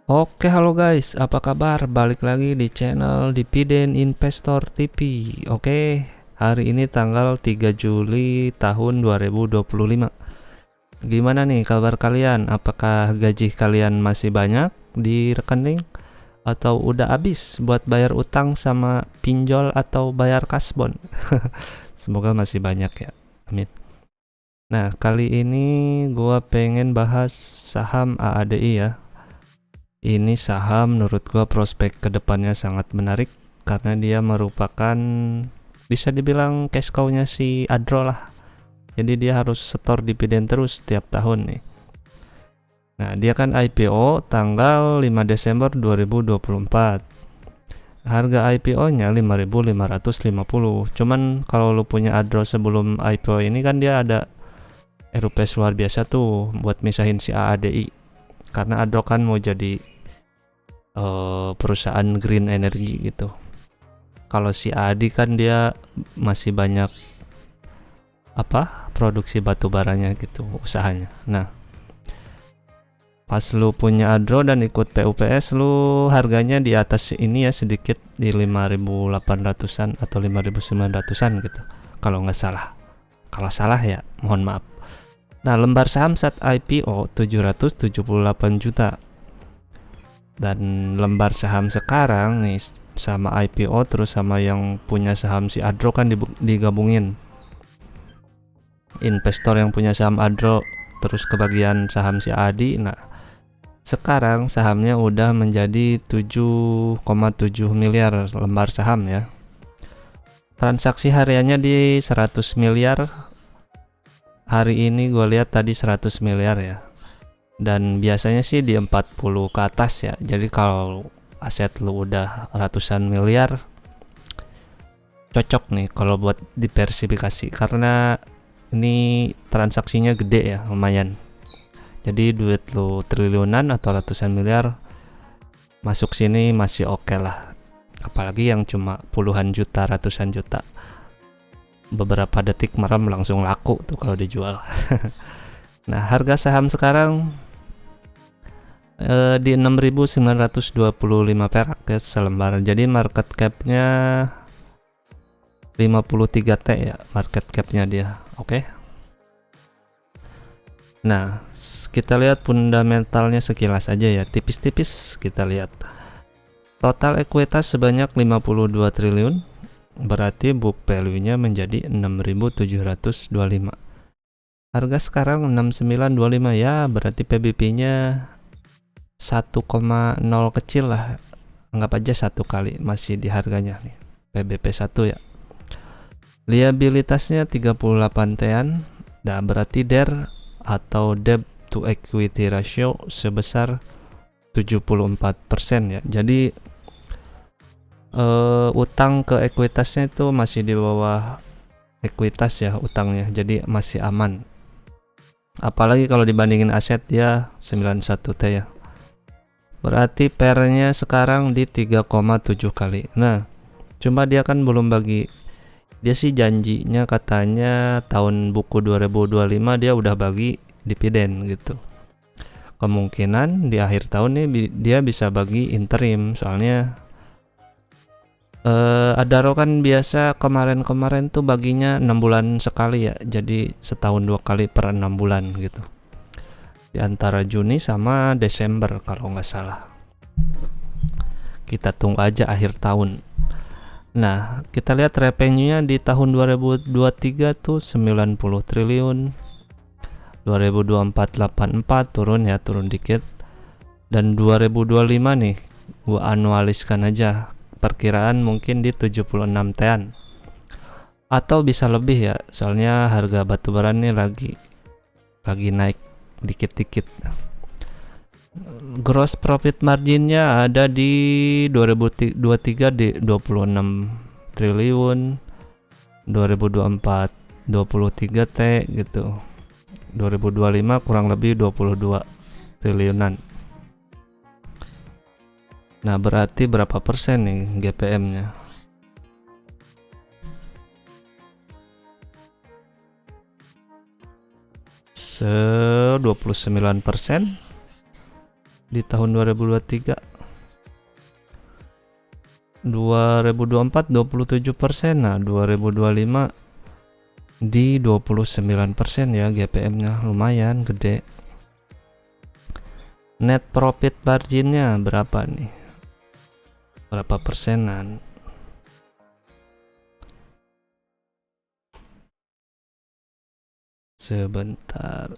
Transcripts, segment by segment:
Oke, halo guys, apa kabar? Balik lagi di channel Dividen Investor TV. Oke, hari ini tanggal 3 Juli tahun 2025. Gimana nih kabar kalian? Apakah gaji kalian masih banyak di rekening? Atau udah habis buat bayar utang sama pinjol atau bayar kasbon? Semoga masih banyak ya. Amin. Nah, kali ini gua pengen bahas saham AADI ya. Ini saham menurut gua prospek kedepannya sangat menarik karena dia merupakan bisa dibilang cash cow-nya si Adro lah. Jadi dia harus setor dividen terus setiap tahun nih. Nah, dia kan IPO tanggal 5 Desember 2024. Harga IPO-nya 5.550. Cuman kalau lu punya Adro sebelum IPO ini kan dia ada RUPS luar biasa tuh buat misahin si AADI. Karena Adro kan mau jadi perusahaan green energy gitu. Kalau si Adi kan dia masih banyak produksi batu baranya gitu usahanya. Nah, pas lu punya Adro dan ikut PUPS, lu harganya di atas ini ya, sedikit di 5.800-an atau 5.900-an gitu kalau nggak salah. Kalau salah ya mohon maaf. Nah, lembar saham saat IPO 778 juta. Dan lembar saham sekarang nih sama IPO terus sama yang punya saham si Adro kan digabungin. Investor yang punya saham Adro terus kebagian saham si Adi. Nah, sekarang sahamnya udah menjadi 7,7 miliar lembar saham ya. Transaksi hariannya di 100 miliar. Hari ini gue lihat tadi 100 miliar ya. Dan biasanya sih di 40 ke atas ya. Jadi kalau aset lu udah ratusan miliar cocok nih kalau buat diversifikasi karena ini transaksinya gede ya, lumayan. Jadi duit lu triliunan atau ratusan miliar masuk sini masih oke lah. Apalagi yang cuma puluhan juta, ratusan juta. Beberapa detik merem langsung laku tuh kalau dijual. Nah, harga saham sekarang di 6.925 perak ya selembar. Jadi market capnya 53 T ya, market capnya dia. Oke. Nah, kita lihat fundamentalnya sekilas aja ya, tipis-tipis kita lihat. Total ekuitas sebanyak 52 triliun, berarti book value-nya menjadi 6.725. Harga sekarang 6925 ya, berarti PBP-nya 1,0 kecil lah. Anggap aja 1 kali masih di harganya nih. PBP 1 ya. Liabilitasnya 38 T-an. Nah, berarti DER atau debt to equity ratio sebesar 74% ya. Jadi utang ke ekuitasnya itu masih di bawah ekuitas ya utangnya. Jadi masih aman. Apalagi kalau dibandingin aset dia 91 T ya. Berarti PER-nya sekarang di 3,7 kali. Nah, cuma dia kan belum bagi. Dia sih janjinya katanya tahun buku 2025 dia udah bagi dividen gitu. Kemungkinan di akhir tahun nih dia bisa bagi interim. Soalnya Adaro kan biasa kemarin tuh baginya 6 bulan sekali ya. Jadi setahun 2 kali per 6 bulan gitu. Di antara Juni sama Desember kalau nggak salah. Kita tunggu aja akhir tahun. Nah, kita lihat revenue-nya di tahun 2023 tuh 90 triliun. 2024 84 turun ya, turun dikit. Dan 2025 nih, gua anualiskan aja. Perkiraan mungkin di 76 T-an. Atau bisa lebih ya, soalnya harga batubara nih lagi naik dikit-dikit. Gross profit marginnya ada di 2023 di 26 triliun, 2024 23 T gitu, 2025 kurang lebih 22 triliunan. Nah, berarti berapa persen nih GPM-nya? Se 29%. di tahun 2023. 2024 27%. Nah, 2025 di 29% ya, GPM-nya lumayan gede. Net profit margin-nya berapa nih? Berapa persenan? Sebentar.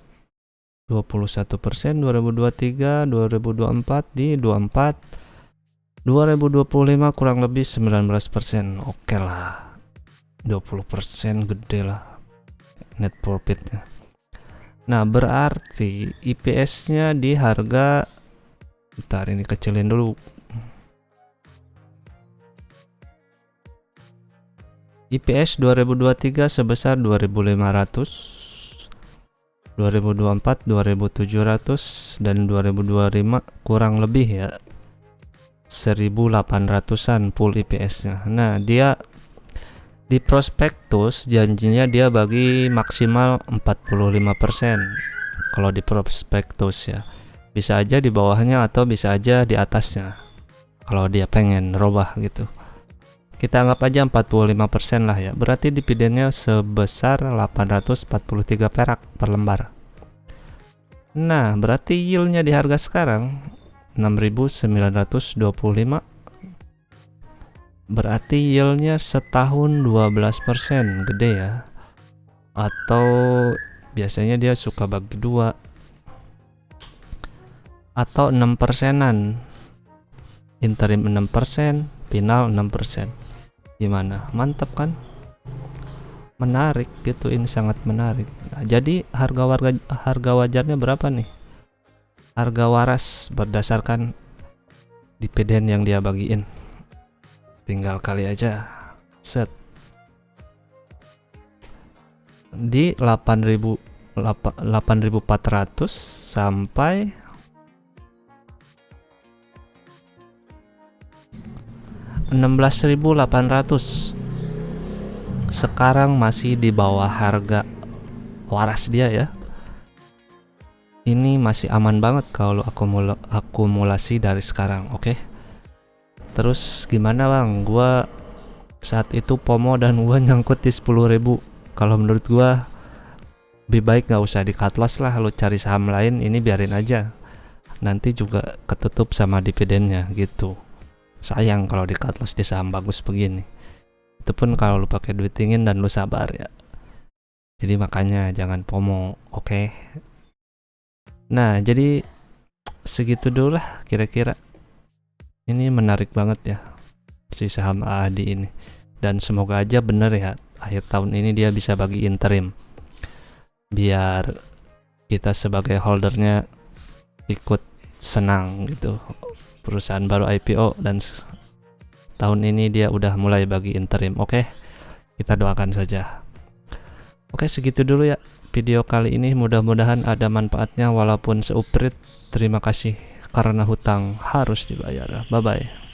21% 2023, 2024 di 24, 2025 kurang lebih 19%. Oke lah, 20% gede lah net profitnya. Nah, berarti IPS-nya di harga, bentar ini kecilin dulu. IPS 2023 sebesar 2500, 2024 2700, dan 2025 kurang lebih ya 1800-an full IPS-nya. Nah, dia di prospektus janjinya dia bagi maksimal 45%. Kalau di prospektus ya, bisa aja di bawahnya atau bisa aja di atasnya kalau dia pengen robah gitu. Kita anggap aja 45% lah ya. Berarti dividennya sebesar 843 perak per lembar. Nah, berarti yieldnya di harga sekarang 6.925. Berarti yieldnya setahun 12%. Gede ya. Atau biasanya dia suka bagi dua, atau 6%an. Interim 6%, final 6%. Gimana? Mantap kan? Menarik gitu, ini sangat menarik. Nah, jadi harga wajarnya berapa nih? Harga waras berdasarkan dividen yang dia bagiin. Tinggal kali aja. Set. Di 8.400 sampai 16.800. Sekarang masih di bawah harga waras dia ya. Ini masih aman banget kalau akumulasi dari sekarang, oke? Terus gimana bang? Gua saat itu FOMO dan gua nyangkut di 10.000. Kalau menurut gua lebih baik nggak usah di cut loss lah, lo cari saham lain, ini biarin aja. Nanti juga ketutup sama dividennya gitu. Sayang kalau di cut loss di saham bagus begini. Itu pun kalau lu pakai duit dingin dan lu sabar ya. Jadi makanya jangan FOMO, oke? Nah, jadi segitu dulu lah kira-kira. Ini menarik banget ya si saham AAD ini. Dan semoga aja bener ya, akhir tahun ini dia bisa bagi interim. Biar kita sebagai holdernya ikut senang gitu. Perusahaan baru IPO dan tahun ini dia udah mulai bagi interim. Oke, kita doakan saja. Oke, segitu dulu ya video kali ini. Mudah-mudahan ada manfaatnya walaupun seuprit. Terima kasih karena hutang harus dibayar. Bye bye.